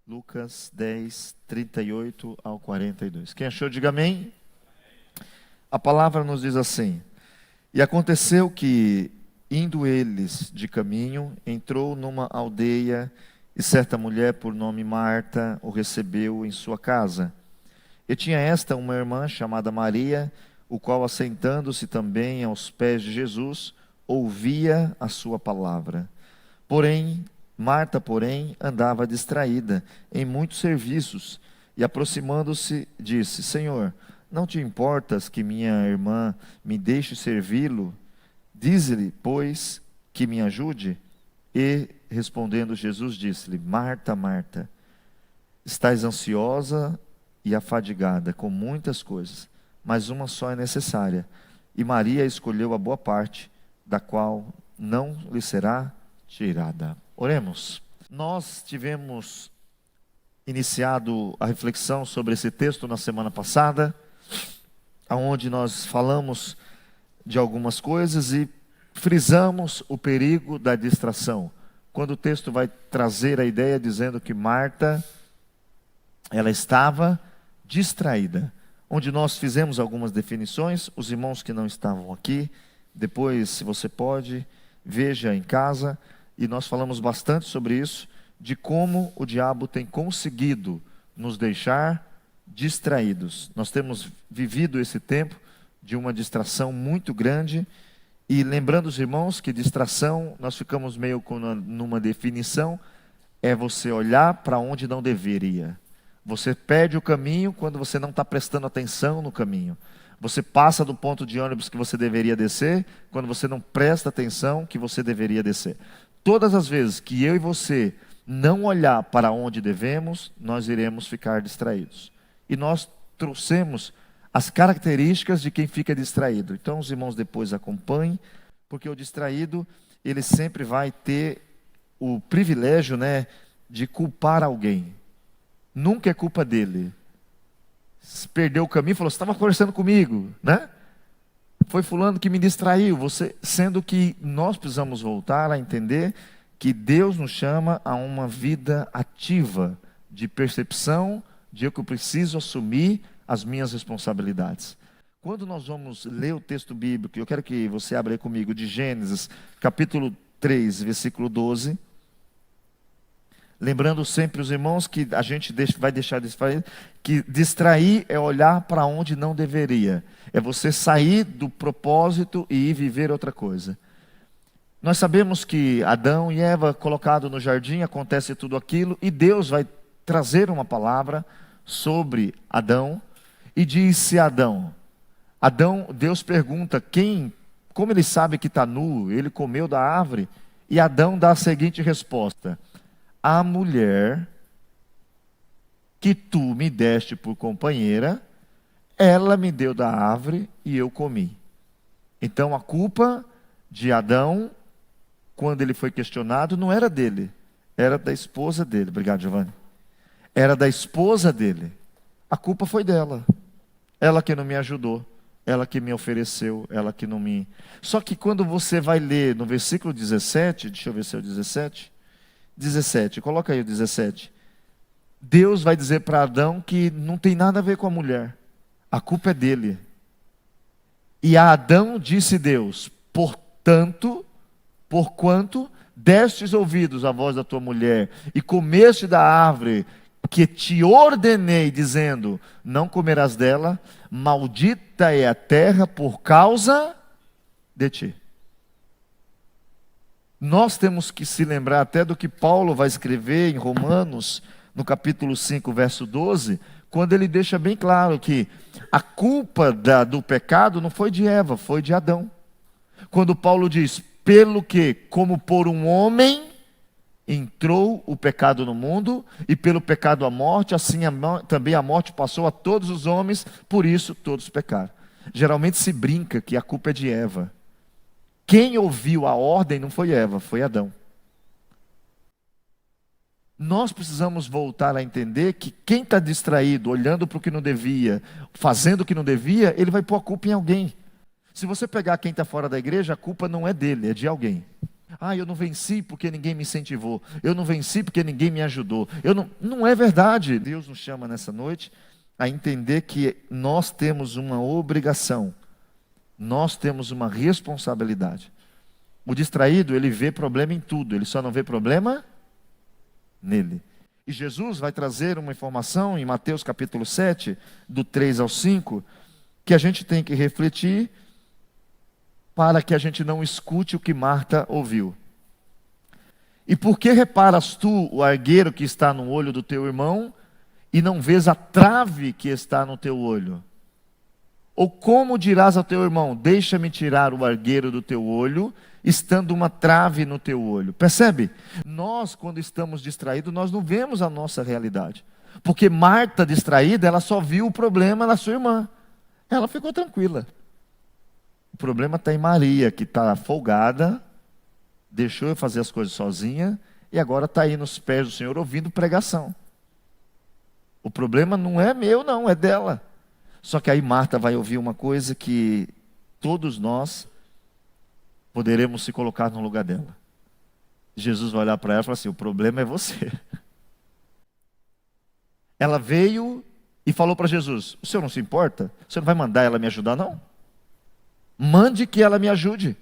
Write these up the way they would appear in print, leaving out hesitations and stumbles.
Lucas 10, 38 ao 42. Quem achou, diga amém. A palavra nos diz assim: E aconteceu que, indo eles de caminho, entrou numa aldeia, e certa mulher por nome Marta o recebeu em sua casa. E tinha esta uma irmã chamada Maria, o qual, assentando-se também aos pés de Jesus, ouvia a sua palavra. Marta, andava distraída em muitos serviços, e aproximando-se, disse: Senhor, não te importas que minha irmã me deixe servi-lo? Dize-lhe, pois, que me ajude. E, respondendo Jesus, disse-lhe: Marta, Marta, estás ansiosa e afadigada com muitas coisas, mas uma só é necessária. E Maria escolheu a boa parte, da qual não lhe será tirada. Oremos. Nós tivemos iniciado a reflexão sobre esse texto na semana passada, onde nós falamos de algumas coisas e frisamos o perigo da distração. Quando o texto vai trazer a ideia dizendo que Marta, ela estava distraída, onde nós fizemos algumas definições. Os irmãos que não estavam aqui, depois, se você pode, veja em casa. E nós falamos bastante sobre isso, de como o diabo tem conseguido nos deixar distraídos. Nós temos vivido esse tempo de uma distração muito grande. E lembrando os irmãos que distração, nós ficamos meio numa definição, é você olhar para onde não deveria. Você perde o caminho quando você não está prestando atenção no caminho. Você passa do ponto de ônibus que você deveria descer, quando você não presta atenção que você deveria descer. Todas as vezes que eu e você não olhar para onde devemos, nós iremos ficar distraídos. E nós trouxemos as características de quem fica distraído. Então os irmãos depois acompanhem, porque o distraído, ele sempre vai ter o privilégio, de culpar alguém. Nunca é culpa dele. Se perdeu o caminho, falou: você estava conversando comigo, Foi fulano que me distraiu. Sendo que nós precisamos voltar a entender que Deus nos chama a uma vida ativa, de percepção de que eu preciso assumir as minhas responsabilidades. Quando nós vamos ler o texto bíblico, eu quero que você abra aí comigo, de Gênesis, capítulo 3, versículo 12. Lembrando sempre os irmãos que a gente vai deixar de distrair, que distrair é olhar para onde não deveria. É você sair do propósito e ir viver outra coisa. Nós sabemos que Adão e Eva, colocados no jardim, acontece tudo aquilo, e Deus vai trazer uma palavra sobre Adão, e disse a Adão, Deus pergunta, como ele sabe que está nu? Ele comeu da árvore? E Adão dá a seguinte resposta: a mulher que tu me deste por companheira, ela me deu da árvore e eu comi. Então a culpa de Adão, quando ele foi questionado, não era dele, era da esposa dele. Obrigado, Giovanni. Era da esposa dele. A culpa foi dela. Ela que não me ajudou, ela que me ofereceu, ela que não me... Só que quando você vai ler no versículo 17, deixa eu ver se é o 17, coloca aí o 17. Deus vai dizer para Adão que não tem nada a ver com a mulher. A culpa é dele. E a Adão disse Deus: porquanto destes ouvidos à voz da tua mulher e comeste da árvore que te ordenei, dizendo: não comerás dela, maldita é a terra por causa de ti. Nós temos que se lembrar até do que Paulo vai escrever em Romanos, no capítulo 5, verso 12, quando ele deixa bem claro que a culpa do pecado não foi de Eva, foi de Adão. Quando Paulo diz: pelo que, como por um homem entrou o pecado no mundo, e pelo pecado a morte, assim também a morte passou a todos os homens, por isso todos pecaram. Geralmente se brinca que a culpa é de Eva. Quem ouviu a ordem não foi Eva, foi Adão. Nós precisamos voltar a entender que quem está distraído, olhando para o que não devia, fazendo o que não devia, ele vai pôr a culpa em alguém. Se você pegar quem está fora da igreja, a culpa não é dele, é de alguém. Ah, eu não venci porque ninguém me incentivou. Eu não venci porque ninguém me ajudou. Não é verdade. Deus nos chama nessa noite a entender que nós temos uma obrigação. Nós temos uma responsabilidade. O distraído, ele vê problema em tudo. Ele só não vê problema nele. E Jesus vai trazer uma informação em Mateus capítulo 7, do 3 ao 5, que a gente tem que refletir para que a gente não escute o que Marta ouviu. E por que reparas tu o argueiro que está no olho do teu irmão e não vês a trave que está no teu olho? Ou como dirás ao teu irmão, deixa-me tirar o argueiro do teu olho, estando uma trave no teu olho? Percebe? Nós, quando estamos distraídos, nós não vemos a nossa realidade. Porque Marta, distraída, ela só viu o problema na sua irmã. Ela ficou tranquila. O problema está em Maria, que está folgada, deixou eu fazer as coisas sozinha, e agora está aí nos pés do Senhor ouvindo pregação. O problema não é meu, não, é dela. Só que aí Marta vai ouvir uma coisa que todos nós poderemos se colocar no lugar dela. Jesus vai olhar para ela e falar assim: o problema é você. Ela veio e falou para Jesus: o senhor não se importa? O senhor não vai mandar ela me ajudar, não? Mande que ela me ajude.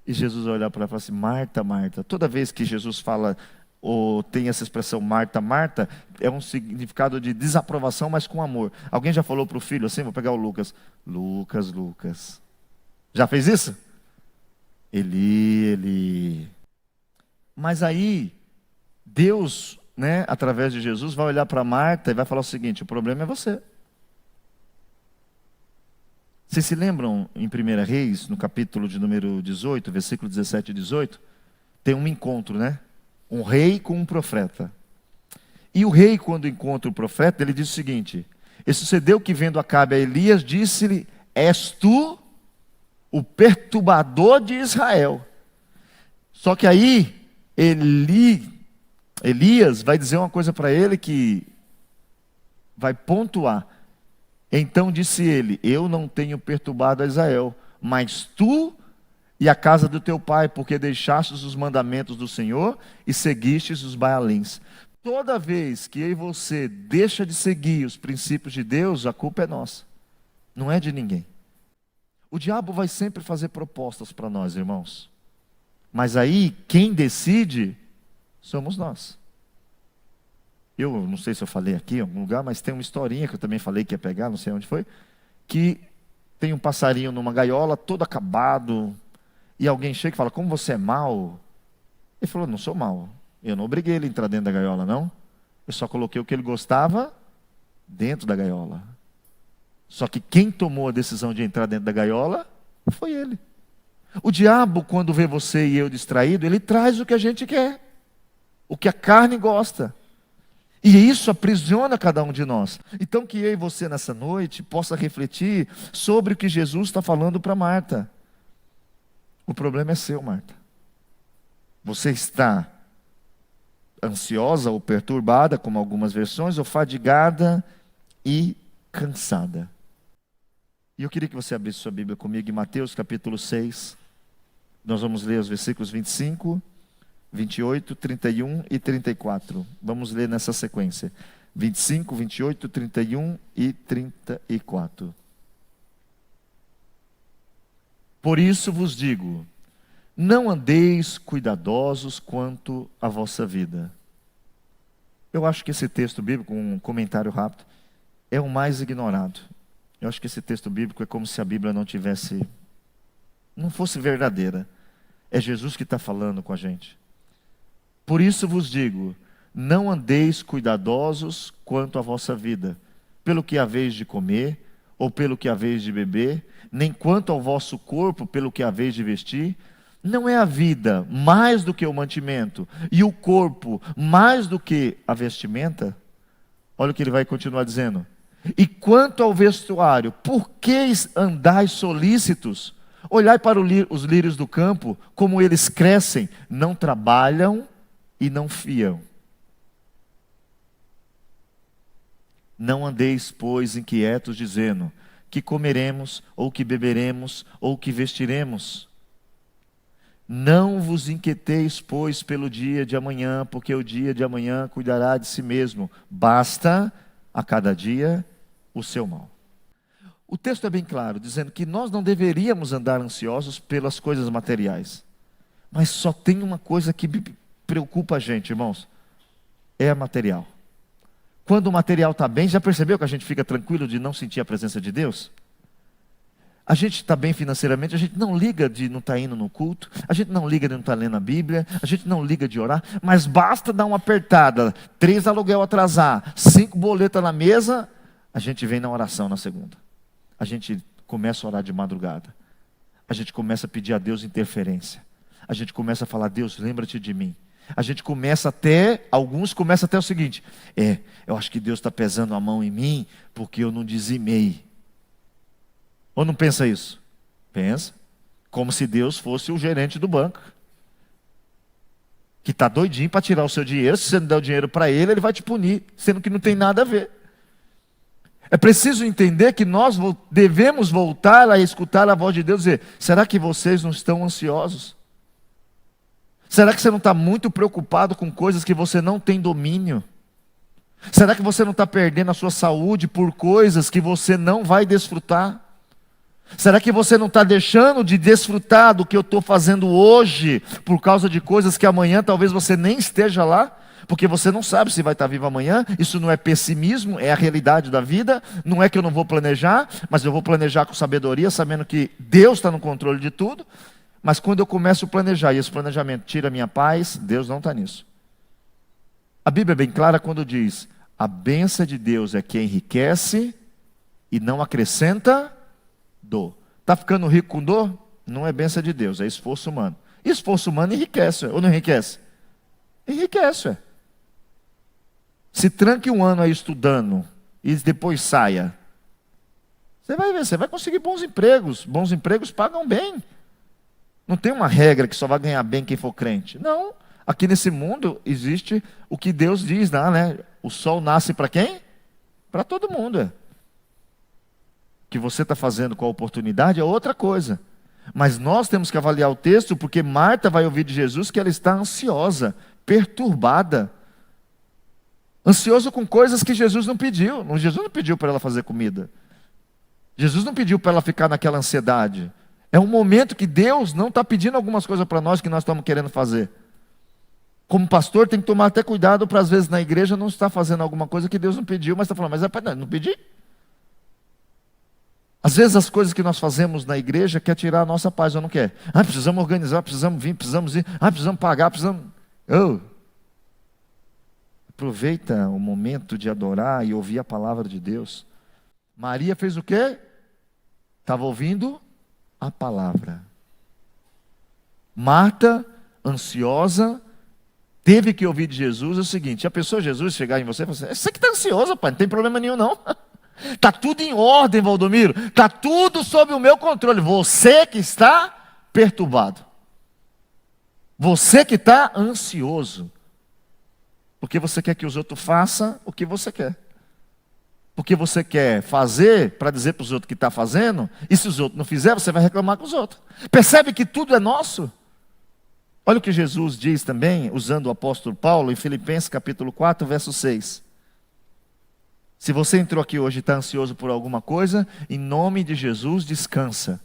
E Jesus vai olhar para ela e falar assim: Marta, Marta. Toda vez que Jesus fala, ou tem essa expressão Marta, Marta, é um significado de desaprovação, mas com amor. Alguém já falou para o filho assim? Vou pegar o Lucas. Lucas, Lucas. Já fez isso? Eli, Eli. Mas aí, Deus, através de Jesus, vai olhar para Marta e vai falar o seguinte: o problema é você. Vocês se lembram em 1 Reis, no capítulo de número 18, versículo 17 e 18? Tem um encontro, um rei com um profeta. E o rei, quando encontra o profeta, ele diz o seguinte: e sucedeu que, vendo Acabe a Elias, disse-lhe: és tu o perturbador de Israel. Só que aí, Elias vai dizer uma coisa para ele que vai pontuar. Então disse ele: eu não tenho perturbado a Israel, mas tu e a casa do teu pai, porque deixastes os mandamentos do Senhor e seguistes os Baalins. Toda vez que eu e você deixa de seguir os princípios de Deus, a culpa é nossa, não é de ninguém. O diabo vai sempre fazer propostas para nós, irmãos. Mas aí, quem decide somos nós. Eu não sei se eu falei aqui em algum lugar, mas tem uma historinha que eu também falei que ia pegar, não sei onde foi, que tem um passarinho numa gaiola, todo acabado, e alguém chega e fala: como você é mau? Ele falou: não sou mau. Eu não obriguei ele a entrar dentro da gaiola, não. Eu só coloquei o que ele gostava dentro da gaiola. Só que quem tomou a decisão de entrar dentro da gaiola foi ele. O diabo, quando vê você e eu distraído, ele traz o que a gente quer, o que a carne gosta. E isso aprisiona cada um de nós. Então que eu e você nessa noite possa refletir sobre o que Jesus está falando para Marta. O problema é seu, Marta. Você está ansiosa ou perturbada, como algumas versões, ou fadigada e cansada. E eu queria que você abrisse sua Bíblia comigo em Mateus capítulo 6. Nós vamos ler os versículos 25, 28, 31 e 34. Vamos ler nessa sequência: 25, 28, 31 e 34. Por isso vos digo, não andeis cuidadosos quanto à vossa vida. Eu acho que esse texto bíblico, um comentário rápido, é o mais ignorado. Eu acho que esse texto bíblico é como se a Bíblia não fosse verdadeira. É Jesus que está falando com a gente. Por isso vos digo, não andeis cuidadosos quanto à vossa vida, pelo que haveis de comer, ou pelo que haveis de beber, nem quanto ao vosso corpo, pelo que haveis de vestir. Não é a vida mais do que o mantimento, e o corpo mais do que a vestimenta? Olha o que ele vai continuar dizendo. E quanto ao vestuário, por que andais solícitos? Olhai para os lírios do campo, como eles crescem, não trabalham e não fiam. Não andeis, pois, inquietos, dizendo: que comeremos, ou que beberemos, ou que vestiremos? Não vos inquieteis, pois, pelo dia de amanhã, porque o dia de amanhã cuidará de si mesmo. Basta a cada dia o seu mal. O texto é bem claro, dizendo que nós não deveríamos andar ansiosos pelas coisas materiais. Mas só tem uma coisa que preocupa a gente, irmãos. É a material. Quando o material está bem, já percebeu que a gente fica tranquilo de não sentir a presença de Deus? A gente está bem financeiramente, a gente não liga de não estar indo no culto, a gente não liga de não estar lendo a Bíblia, a gente não liga de orar, mas basta dar uma apertada, 3 aluguel atrasar, 5 boletas na mesa, a gente vem na oração na segunda. A gente começa a orar de madrugada. A gente começa a pedir a Deus interferência. A gente começa a falar, Deus, lembra-te de mim. A gente começa até, alguns começam até o seguinte, eu acho que Deus está pesando a mão em mim, porque eu não dizimei. Ou não pensa isso? Pensa. Como se Deus fosse o gerente do banco. Que está doidinho para tirar o seu dinheiro. Se você não der o dinheiro para ele, ele vai te punir. Sendo que não tem nada a ver. É preciso entender que nós devemos voltar a escutar a voz de Deus e dizer, será que vocês não estão ansiosos? Será que você não está muito preocupado com coisas que você não tem domínio? Será que você não está perdendo a sua saúde por coisas que você não vai desfrutar? Será que você não está deixando de desfrutar do que eu estou fazendo hoje por causa de coisas que amanhã talvez você nem esteja lá? Porque você não sabe se vai estar vivo amanhã. Isso não é pessimismo, é a realidade da vida. Não é que eu não vou planejar, mas eu vou planejar com sabedoria, sabendo que Deus está no controle de tudo. Mas quando eu começo a planejar e esse planejamento tira a minha paz, Deus não está nisso. A Bíblia é bem clara quando diz, a bênção de Deus é que enriquece e não acrescenta dor. Está ficando rico com dor? Não é bênção de Deus, é esforço humano. Esforço humano enriquece, ou não enriquece? Enriquece. Se tranque um ano aí estudando e depois saia. Você vai ver, você vai conseguir bons empregos. Bons empregos pagam bem. Não tem uma regra que só vai ganhar bem quem for crente. Não. Aqui nesse mundo existe o que Deus diz, né? O sol nasce para quem? Para todo mundo. O que você está fazendo com a oportunidade é outra coisa. Mas nós temos que avaliar o texto, porque Marta vai ouvir de Jesus que ela está ansiosa, perturbada. Ansiosa com coisas que Jesus não pediu. Jesus não pediu para ela fazer comida. Jesus não pediu para ela ficar naquela ansiedade. É um momento que Deus não está pedindo algumas coisas para nós que nós estamos querendo fazer. Como pastor, tem que tomar até cuidado para às vezes na igreja não estar fazendo alguma coisa que Deus não pediu, mas está falando, mas é para não pedir? Às vezes as coisas que nós fazemos na igreja quer tirar a nossa paz, ou não quer? Precisamos organizar, precisamos vir, precisamos ir, precisamos pagar, precisamos... Aproveita o momento de adorar e ouvir a palavra de Deus. Maria fez o quê? Estava ouvindo a palavra. Marta, ansiosa, teve que ouvir de Jesus o seguinte, a pessoa Jesus chegar em você e falar assim, você que está ansioso, pai, não tem problema nenhum não. Está tudo em ordem, Valdomiro. Está tudo sob o meu controle. Você que está perturbado. Você que está ansioso. Porque você quer que os outros façam o que você quer. Porque você quer fazer para dizer para os outros que está fazendo. E se os outros não fizerem, você vai reclamar com os outros. Percebe que tudo é nosso? Olha o que Jesus diz também, usando o apóstolo Paulo, em Filipenses capítulo 4, verso 6. Se você entrou aqui hoje e está ansioso por alguma coisa, em nome de Jesus, descansa.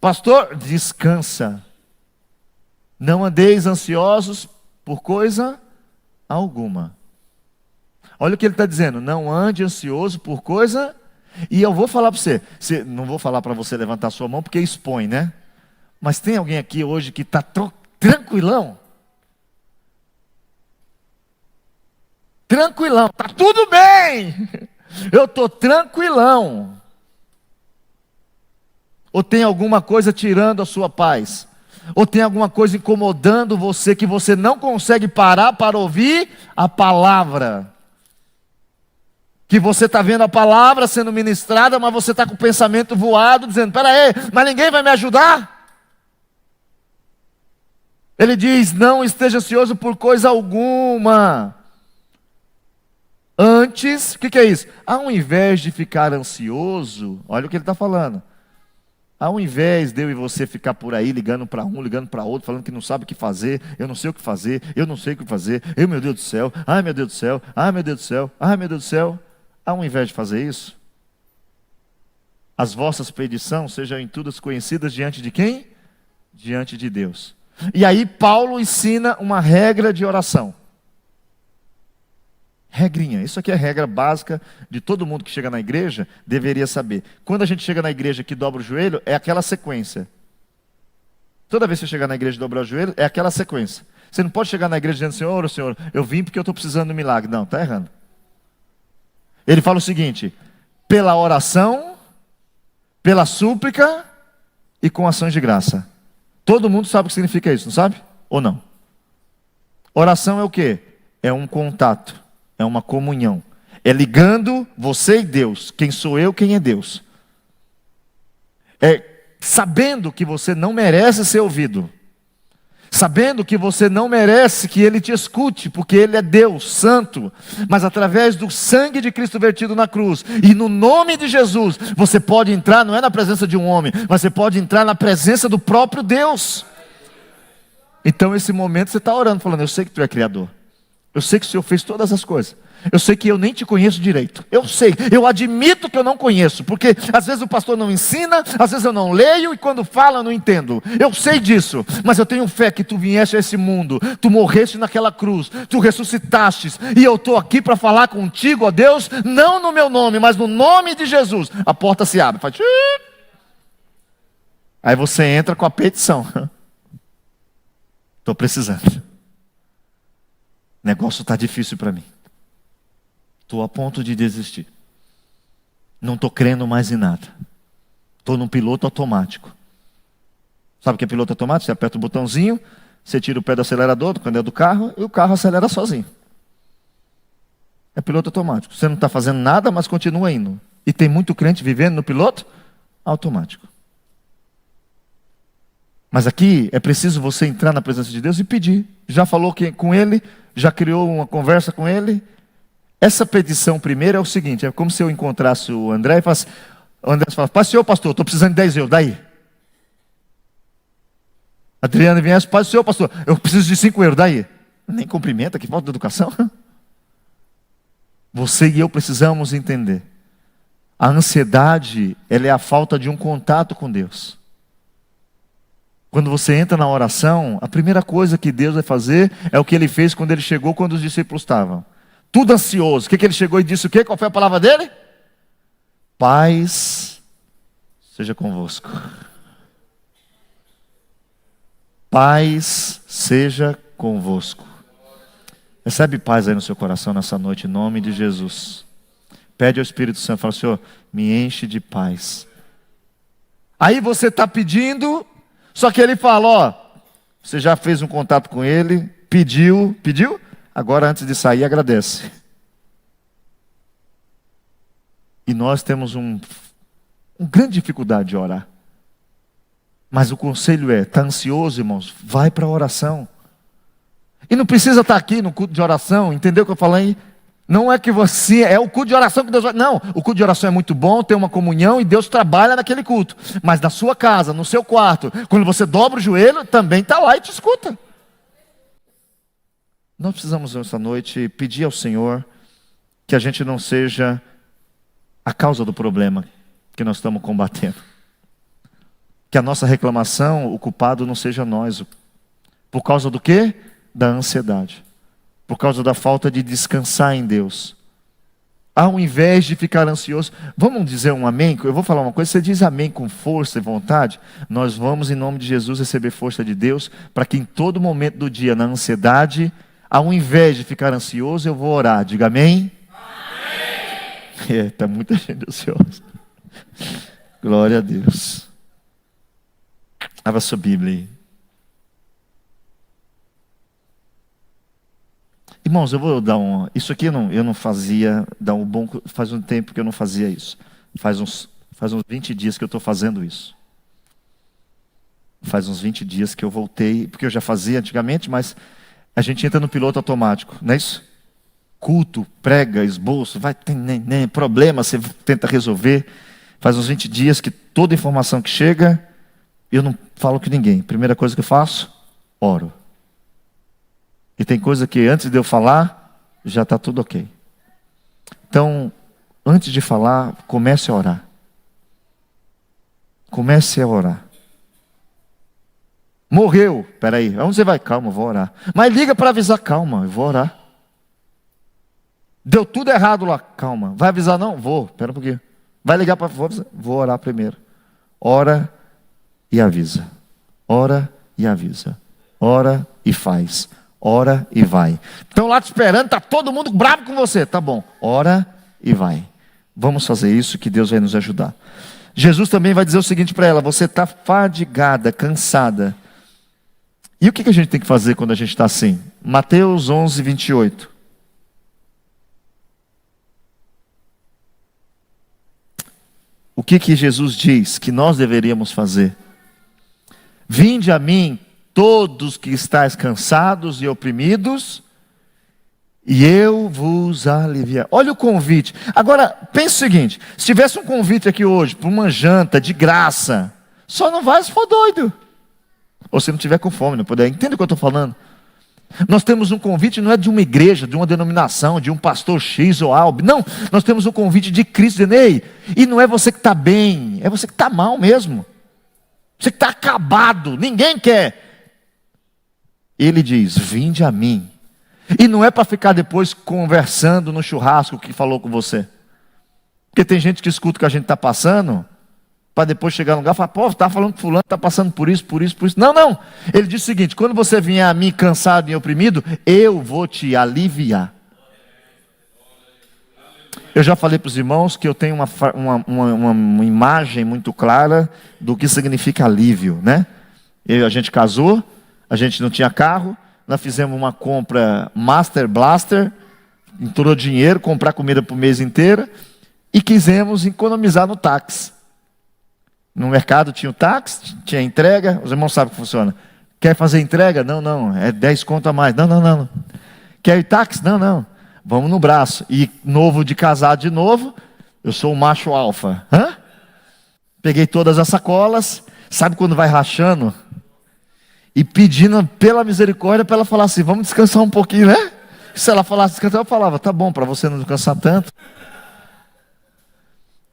Pastor, descansa. Não andeis ansiosos por coisa alguma. Olha o que ele está dizendo. Não ande ansioso por coisa. E eu vou falar para você. Não vou falar para você levantar sua mão porque expõe, né? Mas tem alguém aqui hoje que está tranquilão? Tranquilão, está tudo bem. Eu estou tranquilão. Ou tem alguma coisa tirando a sua paz? Ou tem alguma coisa incomodando você que você não consegue parar para ouvir a palavra? Que você está vendo a palavra sendo ministrada, mas você está com o pensamento voado, dizendo, peraí, mas ninguém vai me ajudar? Ele diz, não esteja ansioso por coisa alguma. Antes, o que é isso? Ao invés de ficar ansioso, olha o que ele está falando. Ao invés de eu e você ficar por aí ligando para um, ligando para outro, falando que não sabe o que fazer, eu não sei o que fazer, eu não sei o que fazer, meu Deus do céu, ai meu Deus do céu, ai meu Deus do céu, ai meu Deus do céu. Ao invés de fazer isso, as vossas petições sejam em tudo conhecidas diante de quem? Diante de Deus. E aí Paulo ensina uma regra de oração. Regrinha, isso aqui é a regra básica de todo mundo que chega na igreja, deveria saber. Quando a gente chega na igreja que dobra o joelho, é aquela sequência. Toda vez que você chegar na igreja e dobrar o joelho, é aquela sequência. Você não pode chegar na igreja dizendo, Senhor, eu vim porque eu estou precisando de um milagre. Não, está errando. Ele fala o seguinte, pela oração, pela súplica e com ações de graça. Todo mundo sabe o que significa isso, não sabe? Ou não? Oração é o quê? É um contato, é uma comunhão. É ligando você e Deus. Quem sou eu, quem é Deus. É sabendo que você não merece ser ouvido. Sabendo que você não merece que Ele te escute, porque Ele é Deus Santo. Mas através do sangue de Cristo vertido na cruz, e no nome de Jesus, você pode entrar, não é na presença de um homem, mas você pode entrar na presença do próprio Deus. Então esse momento você está orando, falando, eu sei que Tu é Criador. Eu sei que o Senhor fez todas as coisas. Eu sei que eu nem te conheço direito. Eu sei, eu admito que eu não conheço. Porque às vezes o pastor não ensina, às vezes eu não leio e quando fala eu não entendo. Eu sei disso, mas eu tenho fé que Tu vieste a esse mundo. Tu morreste naquela cruz, Tu ressuscitaste. E eu estou aqui para falar contigo, ó Deus, não no meu nome, mas no nome de Jesus. A porta se abre, faz... Aí você entra com a petição. Estou precisando. O negócio está difícil para mim. Estou a ponto de desistir. Não estou crendo mais em nada. Estou num piloto automático. Sabe o que é piloto automático? Você aperta o botãozinho, você tira o pé do acelerador, quando é do carro, e o carro acelera sozinho. É piloto automático. Você não está fazendo nada, mas continua indo. E tem muito crente vivendo no piloto automático. Mas aqui é preciso você entrar na presença de Deus e pedir. Já falou com Ele, já criou uma conversa com Ele. Essa petição primeiro é o seguinte, é como se eu encontrasse o André e falasse, o André fala, pastor, estou precisando de 10 euros, daí? Adriano viesse, pastor, eu preciso de 5 euros, daí? Nem cumprimenta, que falta de educação. Você e eu precisamos entender. A ansiedade, ela é a falta de um contato com Deus. Quando você entra na oração, a primeira coisa que Deus vai fazer é o que Ele fez quando Ele chegou, quando os discípulos estavam. Tudo ansioso. O que Ele chegou e disse o quê? Qual foi a palavra dele? Paz seja convosco. Paz seja convosco. Recebe paz aí no seu coração nessa noite, em nome de Jesus. Pede ao Espírito Santo, fala, Senhor, me enche de paz. Aí você está pedindo, só que Ele fala, ó, você já fez um contato com Ele, pediu? Agora, antes de sair, agradece. E nós temos uma grande dificuldade de orar. Mas o conselho é, está ansioso, irmãos? Vai para a oração. E não precisa estar aqui no culto de oração, entendeu o que eu falei? Não é que você, é o culto de oração que Deus vai... Não, o culto de oração é muito bom, tem uma comunhão e Deus trabalha naquele culto. Mas na sua casa, no seu quarto, quando você dobra o joelho, também está lá e te escuta. Nós precisamos, essa noite, pedir ao Senhor que a gente não seja a causa do problema que nós estamos combatendo. Que a nossa reclamação, o culpado não seja nós. Por causa do quê? Da ansiedade. Por causa da falta de descansar em Deus. Ao invés de ficar ansioso, vamos dizer um amém? Eu vou falar uma coisa, você diz amém com força e vontade, nós vamos, em nome de Jesus, receber força de Deus, para que em todo momento do dia, na ansiedade, ao invés de ficar ansioso, eu vou orar. Diga amém? Amém! Está muita gente ansiosa. Glória a Deus. Abra sua Bíblia aí. Irmãos, eu vou dar isso aqui eu não fazia, faz um tempo que eu não fazia isso. Faz uns 20 dias que eu estou fazendo isso. Faz uns 20 dias que eu voltei, porque eu já fazia antigamente, mas a gente entra no piloto automático, não é isso? Culto, prega, esboço, vai, tem problema, você tenta resolver. Faz uns 20 dias que toda informação que chega, eu não falo com ninguém. Primeira coisa que eu faço, oro. E tem coisa que antes de eu falar, já está tudo ok. Então, antes de falar, comece a orar. Comece a orar. Morreu, peraí, aonde você vai? Calma, eu vou orar. Mas liga para avisar, calma, eu vou orar. Deu tudo errado lá, calma. Vai avisar não? Vou, pera um pouquinho. Vai ligar para... Vou orar primeiro. Ora e avisa. Ora e avisa. Ora e faz. Ora e vai. Estão lá te esperando, está todo mundo bravo com você. Tá bom, ora e vai. Vamos fazer isso que Deus vai nos ajudar. Jesus também vai dizer o seguinte para ela: você está fadigada, cansada. E o que a gente tem que fazer quando a gente está assim? Mateus 11, 28. O que Jesus diz que nós deveríamos fazer? Vinde a mim, todos que estáis cansados e oprimidos, e eu vos aliviar. Olha o convite. Agora, pense o seguinte: se tivesse um convite aqui hoje, para uma janta de graça, só não vai se for doido. Ou se não tiver com fome, não puder. Entende o que eu estou falando? Nós temos um convite, não é de uma igreja, de uma denominação, de um pastor X ou Alb. Não, nós temos um convite de Cristo, dizendo: ei, e não é você que está bem, é você que está mal mesmo. Você que está acabado, ninguém quer. Ele diz: vinde a mim. E não é para ficar depois conversando no churrasco que falou com você. Porque tem gente que escuta o que a gente está passando, para depois chegar no lugar e falar: pô, está falando que fulano está passando por isso, por isso, por isso. Não, não. Ele diz o seguinte: quando você vier a mim cansado e oprimido, eu vou te aliviar. Eu já falei para os irmãos que eu tenho uma imagem muito clara do que significa alívio, né? A gente casou, a gente não tinha carro, nós fizemos uma compra Master Blaster, entrou dinheiro, comprar comida para o mês inteiro, e quisemos economizar no táxi. No mercado tinha o táxi, tinha a entrega, os irmãos sabem que funciona. Quer fazer entrega? Não, não, é 10 conto a mais. Não, não, não. Quer ir táxi? Não, não. Vamos no braço. E novo de casado de novo, eu sou o macho alfa. Hã? Peguei todas as sacolas, sabe quando vai rachando? E pedindo pela misericórdia para ela falar assim: vamos descansar um pouquinho, né? Se ela falasse descansar, eu falava: tá bom, para você não descansar tanto.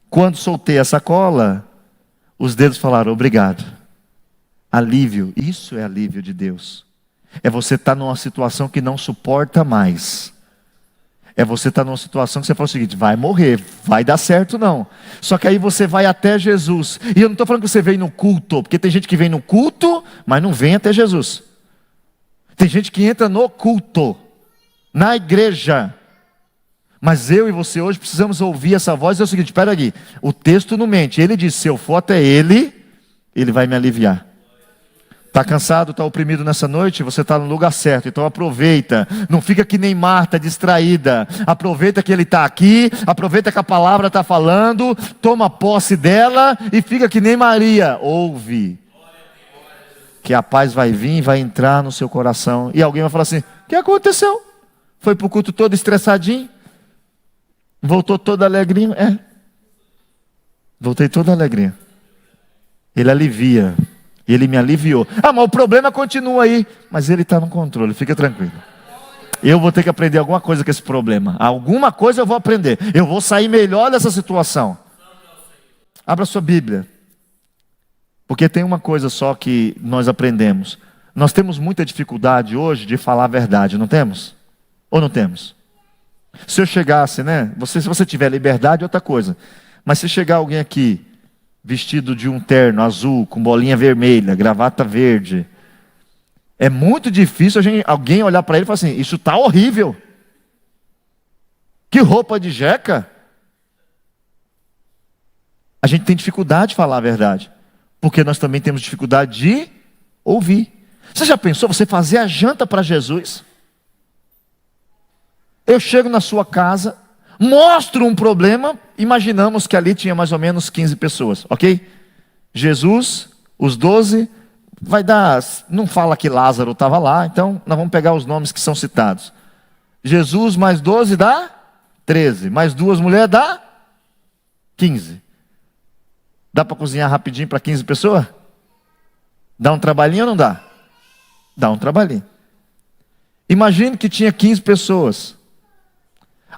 Quando soltei a sacola, os dedos falaram: obrigado. Alívio, isso é alívio de Deus. É você estar numa situação que não suporta mais. É você estar numa situação que você fala o seguinte: vai morrer, vai dar certo não. Só que aí você vai até Jesus. E eu não estou falando que você vem no culto, porque tem gente que vem no culto, mas não vem até Jesus. Tem gente que entra no culto, na igreja. Mas eu e você hoje precisamos ouvir essa voz. É o seguinte: espera aí, o texto não mente. Ele diz: se eu for até Ele, Ele vai me aliviar. Está cansado, está oprimido nessa noite? Você está no lugar certo, então aproveita. Não fica que nem Marta, distraída. Aproveita que Ele está aqui, aproveita que a palavra está falando, toma posse dela e fica que nem Maria. Ouve, que a paz vai vir, vai entrar no seu coração. E alguém vai falar assim: o que aconteceu? Foi para o culto todo estressadinho? Voltou todo alegrinho? É. Voltei todo alegrinho. Ele alivia. Ele me aliviou. Ah, mas o problema continua aí. Mas Ele está no controle, fica tranquilo. Eu vou ter que aprender alguma coisa com esse problema. Alguma coisa eu vou aprender. Eu vou sair melhor dessa situação. Abra sua Bíblia. Porque tem uma coisa só que nós aprendemos. Nós temos muita dificuldade hoje de falar a verdade, não temos? Ou não temos? Se eu chegasse, né? Se você tiver liberdade, é outra coisa. Mas se chegar alguém aqui, vestido de um terno azul, com bolinha vermelha, gravata verde, é muito difícil alguém olhar para ele e falar assim: isso está horrível. Que roupa de jeca. A gente tem dificuldade de falar a verdade, porque nós também temos dificuldade de ouvir. Você já pensou você fazer a janta para Jesus? Eu chego na sua casa, mostro um problema, imaginamos que ali tinha mais ou menos 15 pessoas, ok? Jesus, os 12, vai dar, não fala que Lázaro estava lá, então nós vamos pegar os nomes que são citados. Jesus mais 12 dá 13, mais 2 mulheres dá 15. Dá para cozinhar rapidinho para 15 pessoas? Dá um trabalhinho ou não dá? Dá um trabalhinho. Imagine que tinha 15 pessoas.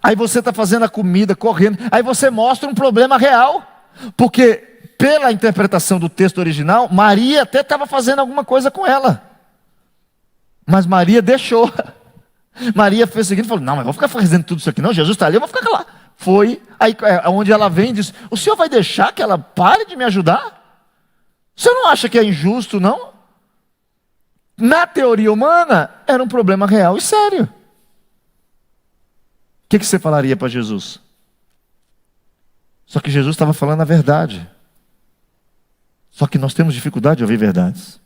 Aí você está fazendo a comida, correndo. Aí você mostra um problema real. Porque, pela interpretação do texto original, Maria até estava fazendo alguma coisa com ela. Mas Maria deixou. Maria fez o seguinte, falou, não, mas vou ficar fazendo tudo isso aqui não, Jesus está ali, eu vou ficar lá. Foi, aí onde ela vem e diz, o senhor vai deixar que ela pare de me ajudar? O senhor não acha que é injusto, não? Na teoria humana, era um problema real e sério. O que você falaria para Jesus? Só que Jesus estava falando a verdade. Só que nós temos dificuldade de ouvir verdades.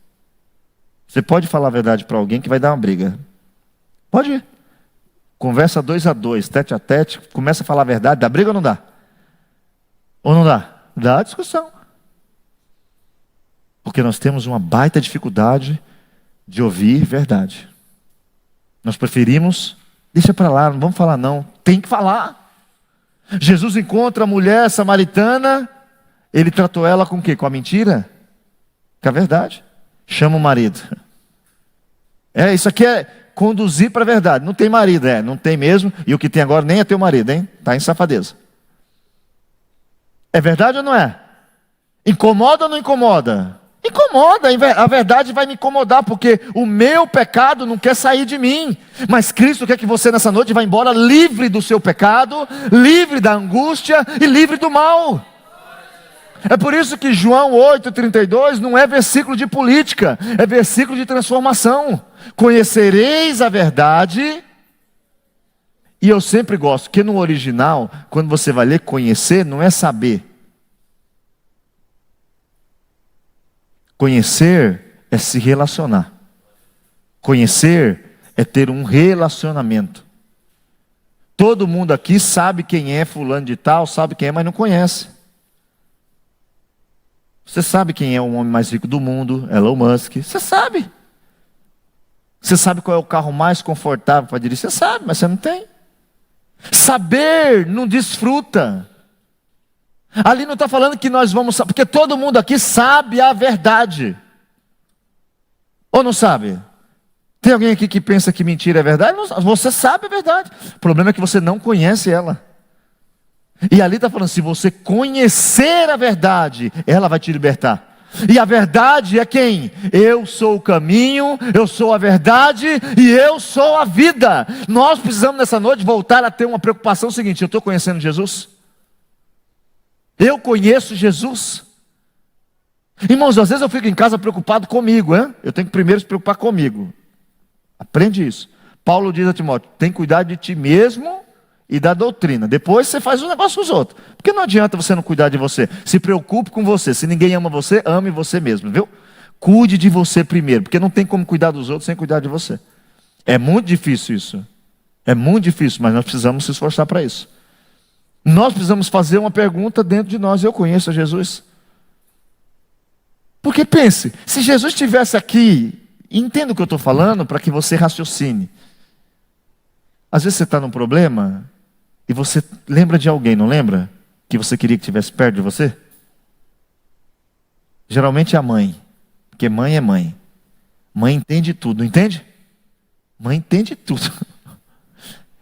Você pode falar a verdade para alguém que vai dar uma briga. Pode ir. Conversa 2 a 2, tete a tete, começa a falar a verdade, dá briga ou não dá? Ou não dá? Dá discussão. Porque nós temos uma baita dificuldade de ouvir verdade. Nós preferimos, deixa para lá, não vamos falar não, tem que falar. Jesus encontra a mulher samaritana, ele tratou ela com o quê? Com a mentira? Com a verdade. Chama o marido. Isso aqui é conduzir para a verdade. Não tem marido, não tem mesmo, e o que tem agora nem é teu marido, hein? Está em safadeza. É verdade ou não é? Incomoda ou não incomoda? Incomoda, a verdade vai me incomodar, porque o meu pecado não quer sair de mim, mas Cristo quer que você nessa noite vá embora livre do seu pecado, livre da angústia e livre do mal. É por isso que João 8,32 não é versículo de política, é versículo de transformação. Conhecereis a verdade, e eu sempre gosto, que no original, quando você vai ler conhecer, não é saber. Conhecer é se relacionar. Conhecer é ter um relacionamento. Todo mundo aqui sabe quem é fulano de tal, sabe quem é, mas não conhece. Você sabe quem é o homem mais rico do mundo, Elon Musk, você sabe. Você sabe qual é o carro mais confortável para dirigir, você sabe, mas você não tem. Saber não desfruta. Ali não está falando que nós vamos saber, porque todo mundo aqui sabe a verdade. Ou não sabe? Tem alguém aqui que pensa que mentira é verdade? Não, você sabe a verdade. O problema é que você não conhece ela. E ali está falando, se você conhecer a verdade, ela vai te libertar. E a verdade é quem? Eu sou o caminho, eu sou a verdade e eu sou a vida. Nós precisamos nessa noite voltar a ter uma preocupação seguinte, eu estou conhecendo Jesus? Eu conheço Jesus? Irmãos, às vezes eu fico em casa preocupado comigo, hein? Eu tenho que primeiro se preocupar comigo. Aprende isso. Paulo diz a Timóteo, tem cuidado de ti mesmo e da doutrina. Depois você faz um negócio com os outros. Porque não adianta você não cuidar de você. Se preocupe com você. Se ninguém ama você, ame você mesmo, viu? Cuide de você primeiro, porque não tem como cuidar dos outros sem cuidar de você. É muito difícil isso. É muito difícil, mas nós precisamos se esforçar para isso. Nós precisamos fazer uma pergunta dentro de nós. Eu conheço a Jesus? Porque pense, se Jesus estivesse aqui, entenda o que eu estou falando para que você raciocine. Às vezes você está num problema e você lembra de alguém, não lembra? Que você queria que estivesse perto de você? Geralmente é a mãe, porque mãe é mãe. Mãe entende tudo, não entende? Mãe entende tudo.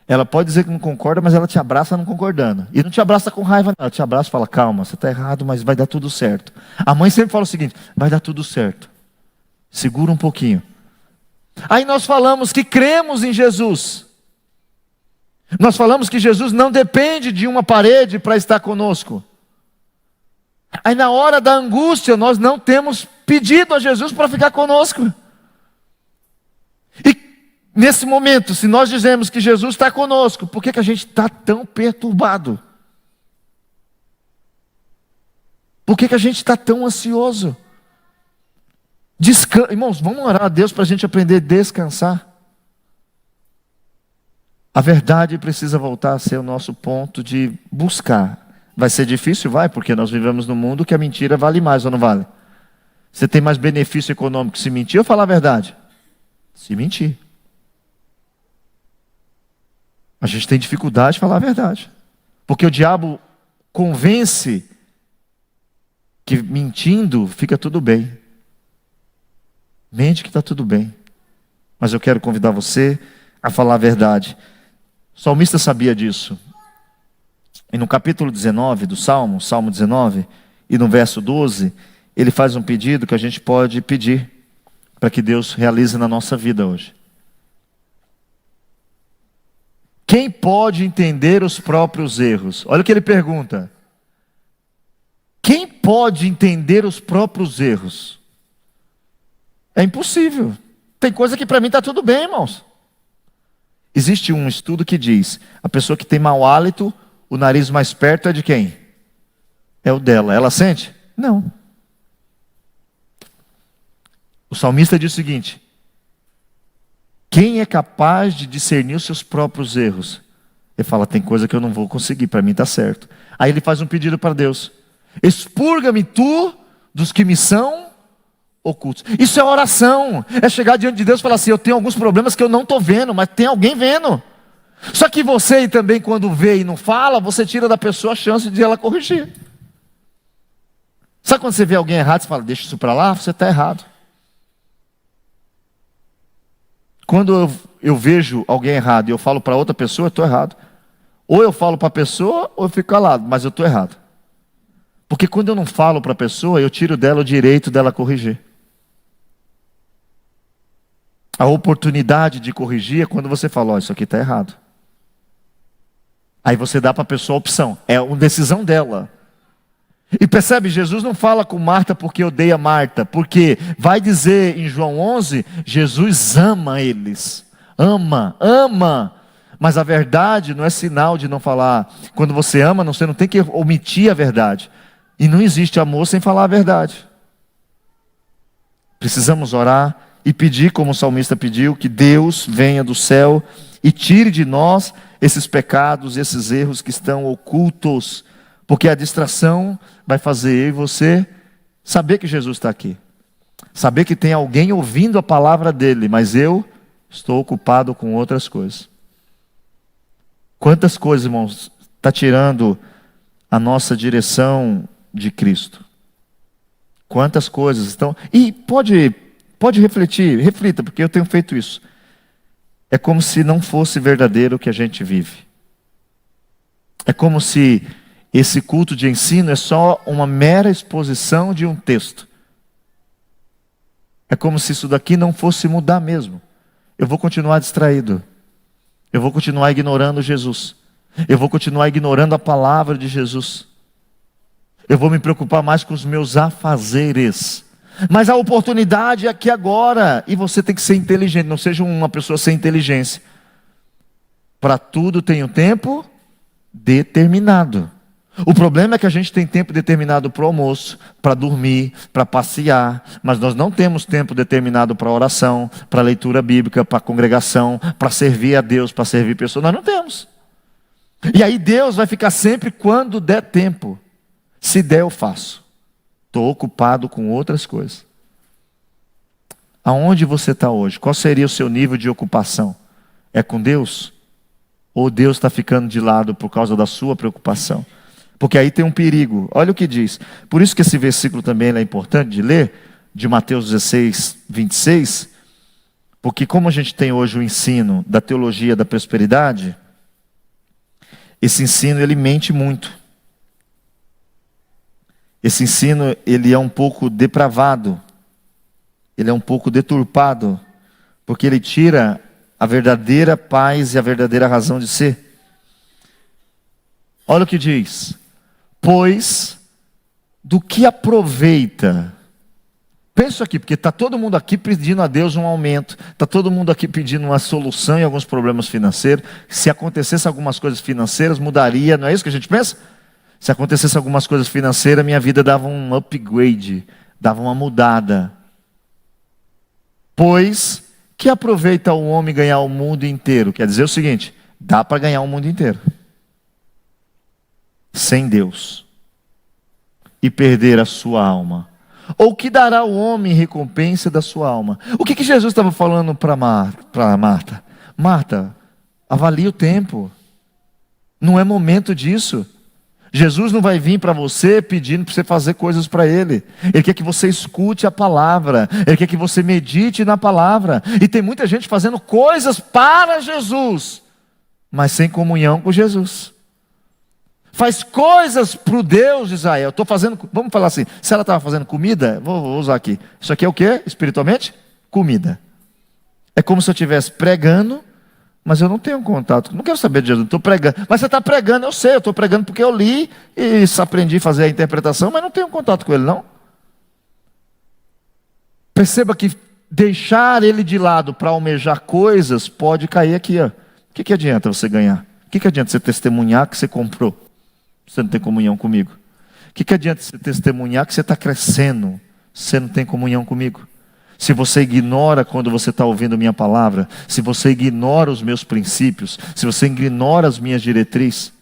Ela pode dizer que não concorda, mas ela te abraça não concordando. E não te abraça com raiva, não. Ela te abraça e fala, calma, você está errado, mas vai dar tudo certo. A mãe sempre fala o seguinte, vai dar tudo certo. Segura um pouquinho. Aí nós falamos que cremos em Jesus. Nós falamos que Jesus não depende de uma parede para estar conosco. Aí na hora da angústia, nós não temos pedido a Jesus para ficar conosco. E nesse momento, se nós dizemos que Jesus está conosco, por que a gente está tão perturbado? Por que a gente está tão ansioso? Irmãos, vamos orar a Deus para a gente aprender a descansar. A verdade precisa voltar a ser o nosso ponto de buscar. Vai ser difícil? Vai, porque nós vivemos num mundo que a mentira vale mais ou não vale? Você tem mais benefício econômico se mentir ou falar a verdade? Se mentir. A gente tem dificuldade de falar a verdade. Porque o diabo convence que mentindo fica tudo bem. Mente que está tudo bem. Mas eu quero convidar você a falar a verdade. O salmista sabia disso. E no capítulo 19 do Salmo 19, e no verso 12, ele faz um pedido que a gente pode pedir para que Deus realize na nossa vida hoje. Quem pode entender os próprios erros? Olha o que ele pergunta. Quem pode entender os próprios erros? É impossível. Tem coisa que para mim está tudo bem, irmãos. Existe um estudo que diz, a pessoa que tem mau hálito, o nariz mais perto é de quem? É o dela. Ela sente? Não. O salmista diz o seguinte: quem é capaz de discernir os seus próprios erros? Ele fala, tem coisa que eu não vou conseguir, para mim está certo. Aí ele faz um pedido para Deus: expurga-me tu dos que me são ocultos. Isso é oração, é chegar diante de Deus e falar assim, eu tenho alguns problemas que eu não estou vendo, mas tem alguém vendo. Só que você também, quando vê e não fala, você tira da pessoa a chance de ela corrigir. Sabe quando você vê alguém errado, você fala, deixa isso para lá, você está errado. Quando eu vejo alguém errado e eu falo para outra pessoa, eu estou errado. Ou eu falo para a pessoa, ou eu fico calado, mas eu estou errado. Porque quando eu não falo para a pessoa, eu tiro dela o direito dela corrigir. A oportunidade de corrigir é quando você fala, isso aqui está errado. Aí você dá para a pessoa a opção, é uma decisão dela. E percebe, Jesus não fala com Marta porque odeia Marta, porque vai dizer em João 11, Jesus ama eles, ama, mas a verdade não é sinal de não falar. Quando você ama, você não tem que omitir a verdade, e não existe amor sem falar a verdade. Precisamos orar e pedir, como o salmista pediu, que Deus venha do céu e tire de nós esses pecados, esses erros que estão ocultos, porque a distração vai fazer eu e você saber que Jesus está aqui, saber que tem alguém ouvindo a palavra dele, mas eu estou ocupado com outras coisas. Quantas coisas, irmãos, está tirando a nossa direção de Cristo? Quantas coisas estão... E pode refletir, reflita, porque eu tenho feito isso. É como se não fosse verdadeiro o que a gente vive. É como se esse culto de ensino é só uma mera exposição de um texto. É como se isso daqui não fosse mudar mesmo. Eu vou continuar distraído. Eu vou continuar ignorando Jesus. Eu vou continuar ignorando a palavra de Jesus. Eu vou me preocupar mais com os meus afazeres. Mas a oportunidade é aqui agora. E você tem que ser inteligente. Não seja uma pessoa sem inteligência. Para tudo tem um tempo determinado. O problema é que a gente tem tempo determinado para o almoço, para dormir, para passear, mas nós não temos tempo determinado para oração, para leitura bíblica, para congregação, para servir a Deus, para servir pessoas. Nós não temos. E aí Deus vai ficar sempre quando der tempo. Se der, eu faço. Estou ocupado com outras coisas. Aonde você está hoje? Qual seria o seu nível de ocupação? É com Deus? Ou Deus está ficando de lado por causa da sua preocupação? Porque aí tem um perigo. Olha o que diz. Por isso que esse versículo também é importante de ler, de Mateus 16, 26. Porque como a gente tem hoje o ensino da teologia da prosperidade, esse ensino ele mente muito. Esse ensino ele é um pouco depravado. Ele é um pouco deturpado. Porque ele tira a verdadeira paz e a verdadeira razão de ser. Olha o que diz. Pois, do que aproveita? Pensa aqui, porque está todo mundo aqui pedindo a Deus um aumento. Está todo mundo aqui pedindo uma solução em alguns problemas financeiros. Se acontecesse algumas coisas financeiras, mudaria. Não é isso que a gente pensa? Se acontecesse algumas coisas financeiras, minha vida dava um upgrade. Dava uma mudada. Pois, que aproveita o homem ganhar o mundo inteiro? Quer dizer o seguinte, dá para ganhar o mundo inteiro. Sem Deus. E perder a sua alma. Ou que dará o homem em recompensa da sua alma? O que Jesus estava falando para Marta? Marta, avalie o tempo. Não é momento disso. Jesus não vai vir para você pedindo para você fazer coisas para Ele. Ele quer que você escute a palavra. Ele quer que você medite na palavra. E tem muita gente fazendo coisas para Jesus, mas sem comunhão com Jesus. Faz coisas para o Deus de Israel. Estou fazendo, vamos falar assim, se ela estava fazendo comida, vou usar aqui. Isso aqui é o que? Espiritualmente? Comida. É como se eu estivesse pregando, mas eu não tenho contato, não quero saber de Jesus, estou pregando. Mas você está pregando, eu sei, eu estou pregando porque eu li e aprendi a fazer a interpretação, mas não tenho contato com ele, não. Perceba que deixar ele de lado para almejar coisas pode cair aqui, ó. O que adianta você ganhar? O que adianta você testemunhar que você comprou? Você não tem comunhão comigo. O que adianta você testemunhar que você está crescendo? Você não tem comunhão comigo. Se você ignora quando você está ouvindo minha palavra, se você ignora os meus princípios, se você ignora as minhas diretrizes,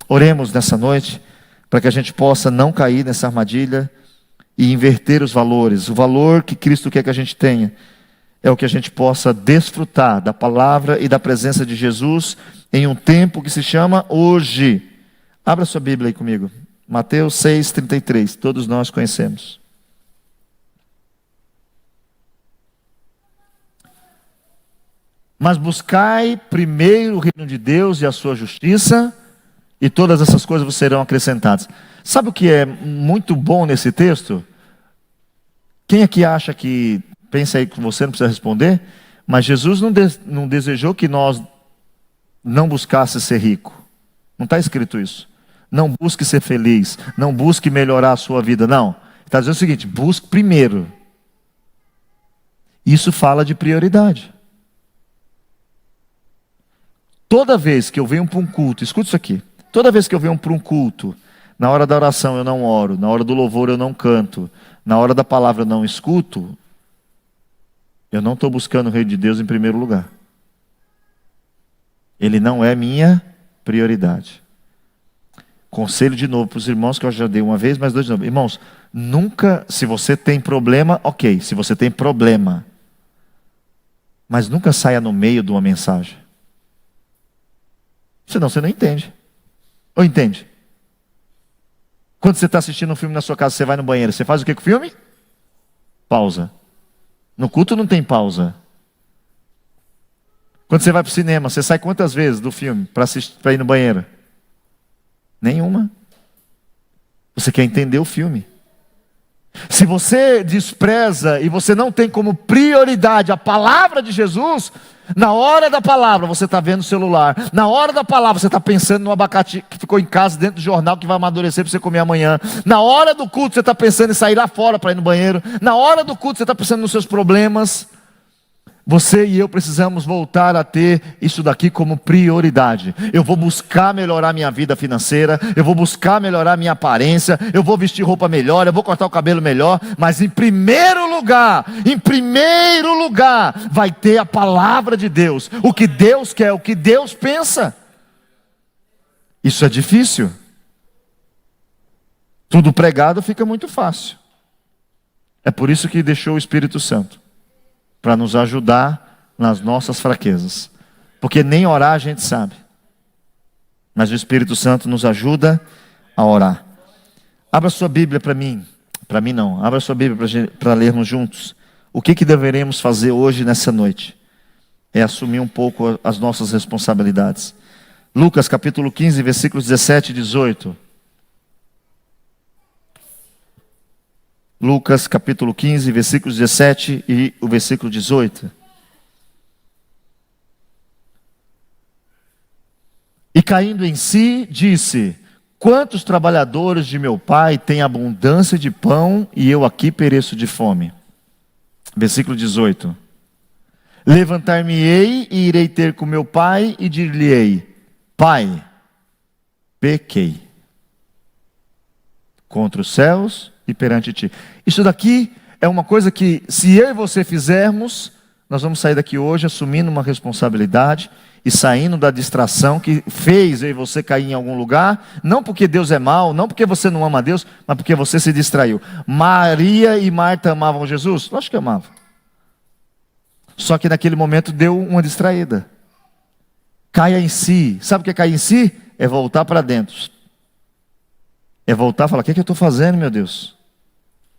oremos nessa noite para que a gente possa não cair nessa armadilha e inverter os valores. O valor que Cristo quer que a gente tenha é o que a gente possa desfrutar da palavra e da presença de Jesus em um tempo que se chama hoje. Abra sua Bíblia aí comigo. Mateus 6:33, todos nós conhecemos. Mas buscai primeiro o reino de Deus e a sua justiça, e todas essas coisas vos serão acrescentadas. Sabe o que é muito bom nesse texto? Quem aqui acha que, pensa aí com você, não precisa responder, mas Jesus não desejou que nós não buscasse ser rico. Não está escrito isso. Não busque ser feliz, não busque melhorar a sua vida, não. Está dizendo o seguinte, busque primeiro. Isso fala de prioridade. Toda vez que eu venho para um culto, escuta isso aqui. Toda vez que eu venho para um culto, na hora da oração eu não oro, na hora do louvor eu não canto, na hora da palavra eu não escuto, eu não estou buscando o reino de Deus em primeiro lugar. Ele não é minha prioridade. Conselho de novo para os irmãos, que eu já dei uma vez, mas dois de novo. Irmãos, nunca, se você tem problema, ok, se você tem problema, mas nunca saia no meio de uma mensagem. Senão você não entende. Ou entende? Quando você está assistindo um filme na sua casa, você vai no banheiro, você faz o que com o filme? Pausa. No culto não tem pausa. Quando você vai para o cinema, você sai quantas vezes do filme para ir no banheiro? Nenhuma. Você quer entender o filme. Se você despreza e você não tem como prioridade a palavra de Jesus, na hora da palavra você está vendo o celular, na hora da palavra você está pensando no abacate que ficou em casa dentro do jornal que vai amadurecer para você comer amanhã, na hora do culto você está pensando em sair lá fora para ir no banheiro, na hora do culto você está pensando nos seus problemas. Você e eu precisamos voltar a ter isso daqui como prioridade. Eu vou buscar melhorar minha vida financeira, eu vou buscar melhorar minha aparência, eu vou vestir roupa melhor, eu vou cortar o cabelo melhor, mas em primeiro lugar, vai ter a palavra de Deus, o que Deus quer, o que Deus pensa. Isso é difícil. Tudo pregado fica muito fácil. É por isso que deixou o Espírito Santo, para nos ajudar nas nossas fraquezas. Porque nem orar a gente sabe. Mas o Espírito Santo nos ajuda a orar. Abra sua Bíblia para mim. Para mim não. Abra sua Bíblia para lermos juntos. O que deveremos fazer hoje, nessa noite? É assumir um pouco as nossas responsabilidades. Lucas capítulo 15, versículos 17 e 18. Lucas capítulo 15, versículos 17 e o versículo 18. E caindo em si, disse: quantos trabalhadores de meu pai têm abundância de pão e eu aqui pereço de fome? Versículo 18. Levantar-me-ei e irei ter com meu pai e dir-lhe-ei: Pai, pequei contra os céus e perante ti. Isso daqui é uma coisa que, se eu e você fizermos, nós vamos sair daqui hoje assumindo uma responsabilidade e saindo da distração que fez eu e você cair em algum lugar, não porque Deus é mau, não porque você não ama a Deus, mas porque você se distraiu. Maria e Marta amavam Jesus? Lógico que amavam. Só que naquele momento deu uma distraída. Caia em si. Sabe o que é cair em si? É voltar para dentro. É voltar e falar: o que é que eu estou fazendo, meu Deus?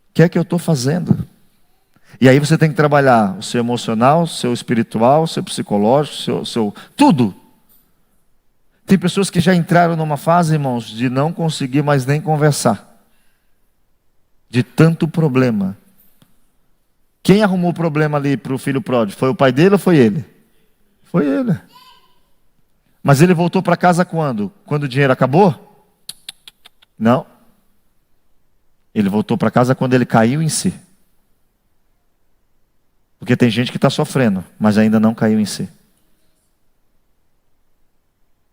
O que é que eu estou fazendo? E aí você tem que trabalhar o seu emocional, o seu espiritual, o seu psicológico, tudo. Tem pessoas que já entraram numa fase, irmãos, de não conseguir mais nem conversar. De tanto problema. Quem arrumou o problema ali para o filho pródigo? Foi o pai dele ou foi ele? Foi ele. Mas ele voltou para casa quando? Quando o dinheiro acabou? Não. Ele voltou para casa quando ele caiu em si. Porque tem gente que está sofrendo, mas ainda não caiu em si.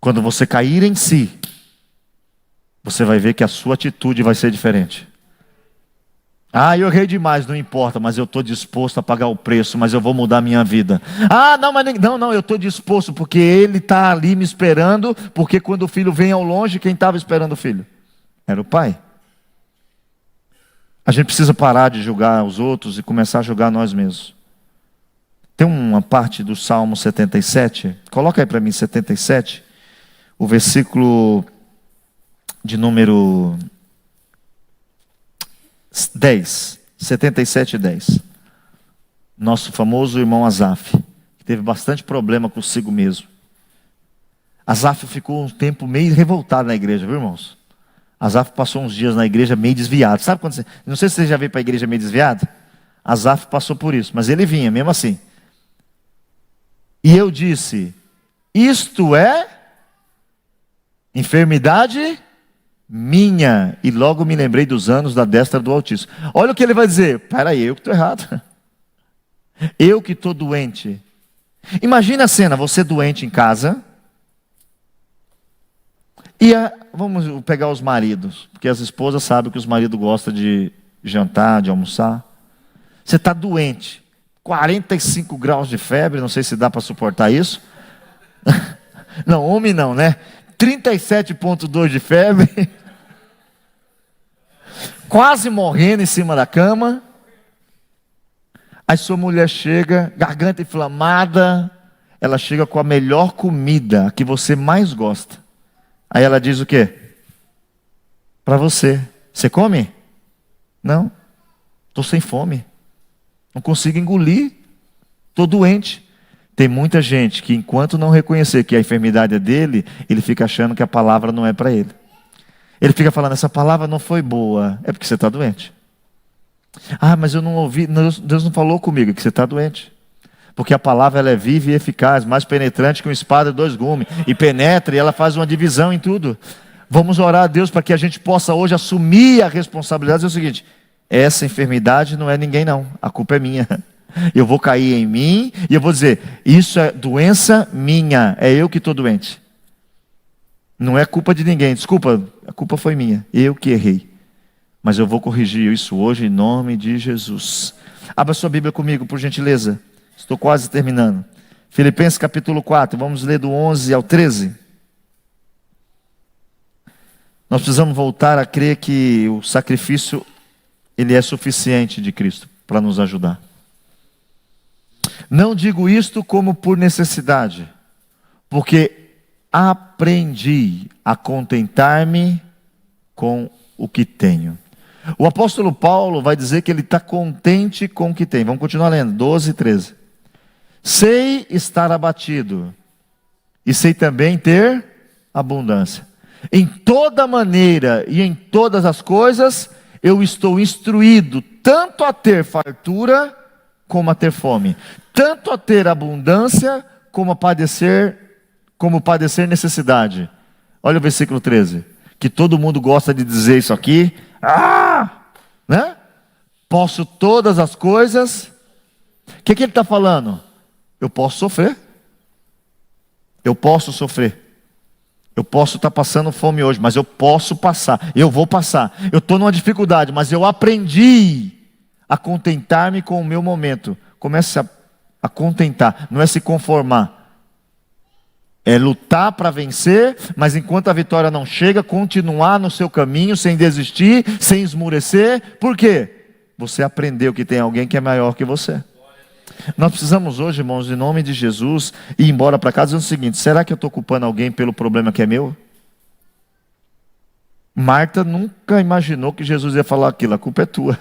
Quando você cair em si, você vai ver que a sua atitude vai ser diferente. Ah, eu errei demais, não importa, mas eu estou disposto a pagar o preço, mas eu vou mudar a minha vida. Ah, não, mas não, eu estou disposto, porque ele está ali me esperando, porque quando o filho vem ao longe, quem estava esperando o filho? Era o pai. A gente precisa parar de julgar os outros e começar a julgar nós mesmos. Tem uma parte do Salmo 77, coloca aí para mim 77, o versículo de número 10, 77 e 10. Nosso famoso irmão Asaf, que teve bastante problema consigo mesmo. Asaf ficou um tempo meio revoltado na igreja, viu, irmãos? Asaf passou uns dias na igreja meio desviado. Sabe quando você... Não sei se você já veio para a igreja meio desviado. Asaf passou por isso, mas ele vinha mesmo assim. E eu disse: isto é enfermidade minha. E logo me lembrei dos anos da destra do Altíssimo. Olha o que ele vai dizer: peraí, eu que estou errado. Eu que estou doente. Imagina a cena, você doente em casa. E vamos pegar os maridos, porque as esposas sabem que os maridos gostam de jantar, de almoçar. Você está doente, 45 graus de febre, não sei se dá para suportar isso. Não, homem não, né? 37,2 de febre. Quase morrendo em cima da cama. Aí sua mulher chega, garganta inflamada. Ela chega com a melhor comida, a que você mais gosta. Aí ela diz o quê? Para você: você come? Não, estou sem fome, não consigo engolir, estou doente. Tem muita gente que, enquanto não reconhecer que a enfermidade é dele, ele fica achando que a palavra não é para ele. Ele fica falando: essa palavra não foi boa. É porque você está doente. Ah, mas eu não ouvi, Deus não falou comigo. É que você está doente. Porque a palavra, ela é viva e eficaz, mais penetrante que uma espada de 2 gumes, e penetra, e ela faz uma divisão em tudo. Vamos orar a Deus para que a gente possa hoje assumir a responsabilidade. É o seguinte: essa enfermidade não é ninguém não, a culpa é minha. Eu vou cair em mim e eu vou dizer: isso é doença minha, é eu que estou doente. Não é culpa de ninguém. Desculpa, a culpa foi minha, eu que errei. Mas eu vou corrigir isso hoje em nome de Jesus. Abra sua Bíblia comigo, por gentileza. Estou quase terminando. Filipenses capítulo 4, vamos ler do 11 ao 13. Nós precisamos voltar a crer que o sacrifício, ele é suficiente de Cristo para nos ajudar. Não digo isto como por necessidade, porque aprendi a contentar-me com o que tenho. O apóstolo Paulo vai dizer que ele está contente com o que tem. Vamos continuar lendo, 12 e 13. Sei estar abatido, e sei também ter abundância. Em toda maneira e em todas as coisas, eu estou instruído, tanto a ter fartura, como a ter fome. Tanto a ter abundância, como padecer necessidade. Olha o versículo 13. Que todo mundo gosta de dizer isso aqui. Né? Posso todas as coisas. O que ele está falando? Eu posso sofrer. Eu posso sofrer. Eu posso estar passando fome hoje, mas eu posso passar. Eu vou passar. Eu estou numa dificuldade, mas eu aprendi a contentar-me com o meu momento. Comece a contentar, não é se conformar. É lutar para vencer, mas enquanto a vitória não chega, continuar no seu caminho, sem desistir, sem esmurecer. Por quê? Você aprendeu que tem alguém que é maior que você. Nós precisamos hoje, irmãos, em nome de Jesus, ir embora para casa dizendo o seguinte: será que eu estou culpando alguém pelo problema que é meu? Marta nunca imaginou que Jesus ia falar aquilo. A culpa é tua.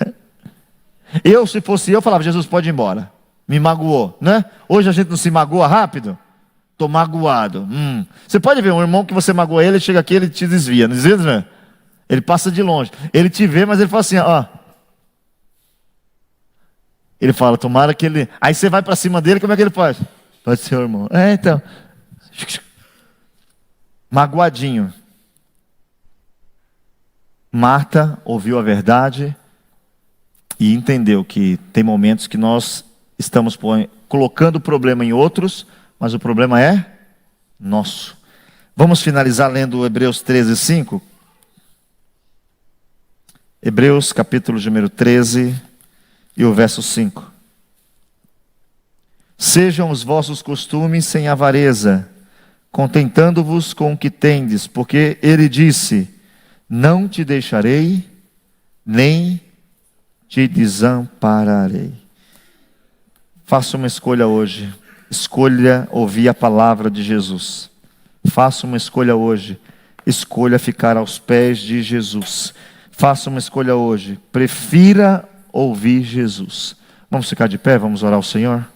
Se fosse eu, falava: Jesus, pode ir embora. Me magoou, né? Hoje a gente não se magoa rápido? Estou magoado. Você pode ver um irmão que você magoa ele chega aqui, ele te desvia, não desvia, né? Ele passa de longe. Ele te vê, mas ele fala assim, ó. Ele fala, tomara que ele... Aí você vai para cima dele, como é que ele faz? Pode ser, irmão. Então. Magoadinho. Marta ouviu a verdade e entendeu que tem momentos que nós estamos colocando o problema em outros, mas o problema é nosso. Vamos finalizar lendo Hebreus 13, 5. Hebreus capítulo número 13 e o verso 5. Sejam os vossos costumes sem avareza, contentando-vos com o que tendes, porque ele disse: não te deixarei, nem te desampararei. Faça uma escolha hoje. Escolha ouvir a palavra de Jesus. Faça uma escolha hoje. Escolha ficar aos pés de Jesus. Faça uma escolha hoje. Prefira ouvir Jesus. Vamos ficar de pé, vamos orar ao Senhor.